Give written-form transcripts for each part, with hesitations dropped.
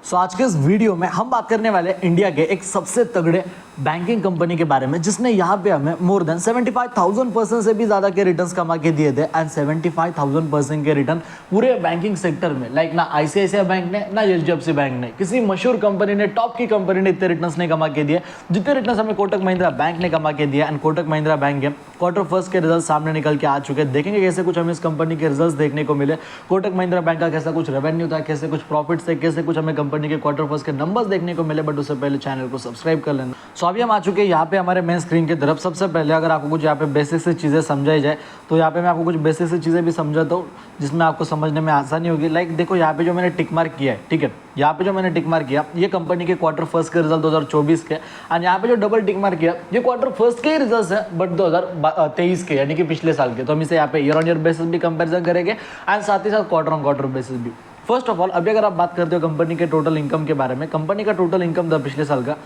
सो आज के इस वीडियो में हम बात करने वाले हैं इंडिया के एक सबसे तगड़े बैंकिंग कंपनी के बारे में, जिसने यहाँ पे हमें मोर देन 75,000% से भी ज़्यादा के रिटर्न्स कमा के दिए थे। एंड 75,000% के रिटर्न पूरे बैंकिंग सेक्टर में, लाइक ना आईसीआईसीआई बैंक ने ना एचडीएफसी बैंक ने, किसी मशहूर कंपनी ने, टॉप की कंपनी ने इतने रिटर्न्स नहीं कमा के दिए जितने रिटर्न्स हमें कोटक महिंद्रा बैंक ने कमा के दिया। एंड कोटक महिंद्रा बैंक के क्वार्टर फर्स्ट के रिजल्ट सामने निकल के आ चुके हैं। देखेंगे कैसे कुछ हमें इस कंपनी के रिजल्ट देखने को मिले, कोटक महिंद्रा बैंक का कैसा कुछ रेवेन्यू था, कैसे कुछ प्रॉफिट्स थे, कैसे कुछ हमें कंपनी के क्वार्टर फर्स्ट के नंबर्स देखने को मिले। बट उससे पहले चैनल को सब्सक्राइब कर लेना। सो अभी हम आ चुके हैं यहाँ पे हमारे मेन स्क्रीन की तरफ। सबसे पहले अगर आपको कुछ यहाँ पे बेसिक से चीज़ें समझाई जाए तो यहाँ पे मैं आपको कुछ बेसिक से चीज़ें भी समझाता हूँ जिसमें आपको समझने में आसानी होगी। लाइक देखो यहाँ पे जो मैंने टिक मार्क किया है, ठीक है, यहाँ पे जो मैंने टिक मार्क किया ये कंपनी के क्वार्टर फर्स्ट के रिजल्ट 2024 के, एंड यहाँ पे जो डबल टिक मार्क किया ये क्वार्टर फर्स्ट के ही रिजल्ट है बट 2023 के, यानी कि पिछले साल के। तो हम इसे यहाँ पे ईयर ऑन ईयर बेसिस भी कंपेरिजन करेंगे एंड साथ ही साथ क्वार्टर ऑन क्वार्टर बेसिस भी। फर्स्ट ऑफ ऑल अभी अगर आप बात करते हो कंपनी के टोटल इनकम के बारे में, कंपनी का टोटल इनकम था पिछले साल का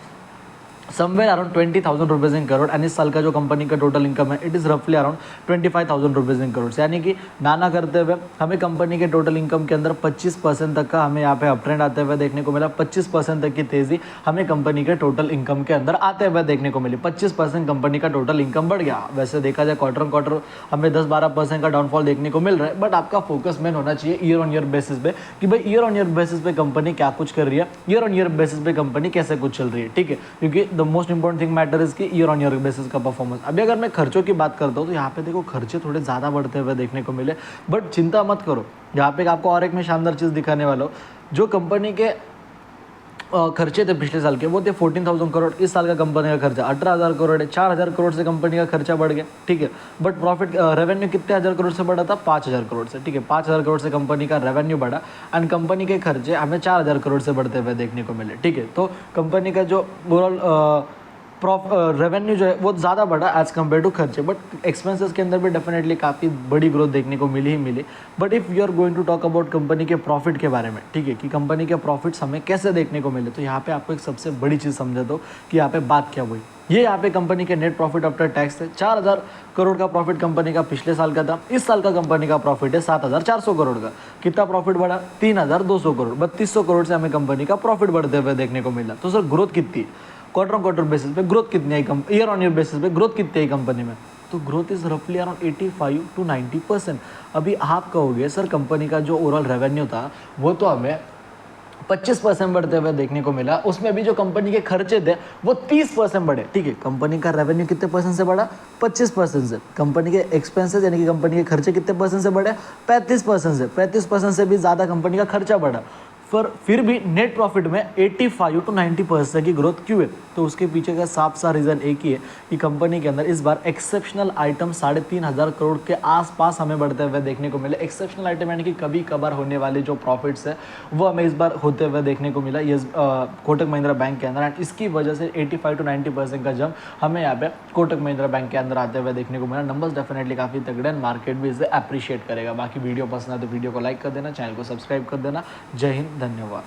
somewhere around 20,000 rupees in crore, and इस साल का जो कंपनी का टोटल इनकम है इट इज़ रफली अराउंड 25,000 रुपीज़ इन करोड़। यानी कि नाना करते हुए हमें कंपनी के टोटल इनकम के अंदर 25% तक का हमें यहाँ पे अप ट्रेंड आते हुए देखने को मिला। 25% तक की तेज़ी हमें कंपनी के टोटल इनकम के अंदर आते हुए देखने को मिली। 25% कंपनी का टोटल इनकम बढ़ गया। वैसे देखा जाए क्वार्टर ऑन क्वार्टर हमें 10-12% का डाउनफॉल देखने को मिल रहा है, बट आपका फोकस मेन होना चाहिए ईयर ऑन ईयर बेसिस पे कि भाई ईयर ऑन ईयर बेसिस पे कंपनी क्या कुछ कर रही है, ईयर ऑन ईयर बेसिस पे कंपनी कैसे कुछ चल रही है, ठीक है। क्योंकि the most important thing matter is कि ईयर ऑन ईयर बेसिस का परफॉर्मेंस। अभी अगर मैं खर्चों की बात करता हूँ तो यहाँ पे देखो खर्चे थोड़े ज़्यादा बढ़ते हुए देखने को मिले, बट चिंता मत करो। यहाँ पे आपको और एक मैं शानदार चीज़ दिखाने वाला हूँ। जो कंपनी के खर्चे थे पिछले साल के वो थे 14,000 करोड़। इस साल का कंपनी का खर्चा 18,000 करोड़ है। 4,000 करोड़ से कंपनी का खर्चा बढ़ गया, ठीक है, बट प्रॉफिट रेवेन्यू कितने हज़ार करोड़ से बढ़ा था? 5,000 करोड़ से, ठीक है। 5,000 करोड़ से कंपनी का रेवेन्यू बढ़ा एंड कंपनी के खर्चे हमें 4,000 करोड़ से बढ़ते हुए देखने को मिले, ठीक है। तो कंपनी का जो ओवरऑल रेवेन्यू जो है वो ज़्यादा बढ़ा एज़ कम्पेयर टू खर्चे, बट एक्सपेंसेस के अंदर भी डेफिनेटली काफ़ी बड़ी ग्रोथ देखने को मिली ही मिली। But if you are going to talk about company के प्रॉफिट के बारे में, ठीक है, कि कंपनी के प्रॉफिट्स हमें कैसे देखने को मिले, तो यहाँ पे आपको एक सबसे बड़ी चीज़ समझा दो कि यहाँ पे बात क्या हुई। ये यहाँ पे कंपनी के नेट प्रॉफिट आफ्टर टैक्स थे। 4,000 करोड़ का प्रॉफिट कंपनी का पिछले साल का था। इस साल का कंपनी का प्रॉफिट है 7,400 करोड़ का। कितना प्रॉफिट बढ़ा? 3,200 करोड़। 3,200 करोड़ से हमें कंपनी का प्रॉफिट बढ़ते हुए देखने को मिला। तो सर ग्रोथ कितनी है? क्वार्टर ऑन क्वार्टर बेसिस पे ग्रोथ कितनी आई, ईयर ऑन ईयर बेसिस पे ग्रोथ कितनी आई कंपनी में? तो ग्रोथ इज रफली अराउंड 85 to 90%। अभी आप कहोगे सर कंपनी का जो ओवरऑल रेवेन्यू था वो तो हमें 25% बढ़ते हुए देखने को मिला, उसमें भी जो कंपनी के खर्चे थे वो 30% बढ़े, ठीक है। कंपनी का रेवेन्यू कितने परसेंट से बढ़ा? 25% से। कंपनी के एक्सपेंसेस यानी कि कंपनी के खर्चे कितने परसेंट से बढ़े? 35% से। 35% से भी ज़्यादा कंपनी का खर्चा बढ़ा, फिर भी नेट प्रॉफिट में 85 to 90% की ग्रोथ क्यों है? तो उसके पीछे का साफ सा रीज़न एक ही है कि कंपनी के अंदर इस बार एक्सेप्शनल आइटम 3,500 करोड़ के आसपास हमें बढ़ते हुए देखने को मिले। एक्सेप्शनल आइटम यानी कि कभी कभार होने वाले जो प्रॉफिट्स है वो हमें इस बार होते हुए देखने को मिला ये कोटक महिंद्रा बैंक के अंदर, एंड इसकी वजह से 85 to 90% का जंप हमें यहाँ पे कोटक महिंद्रा बैंक के अंदर आते हुए देखने को मिला। नंबर्स डेफिनेटली काफ़ी तगड़े हैं, मार्केट भी इसे अप्रिशिएट करेगा। बाकी वीडियो पसंद है तो वीडियो को लाइक कर देना, चैनल को सब्सक्राइब कर देना। जय हिंद, धन्यवाद।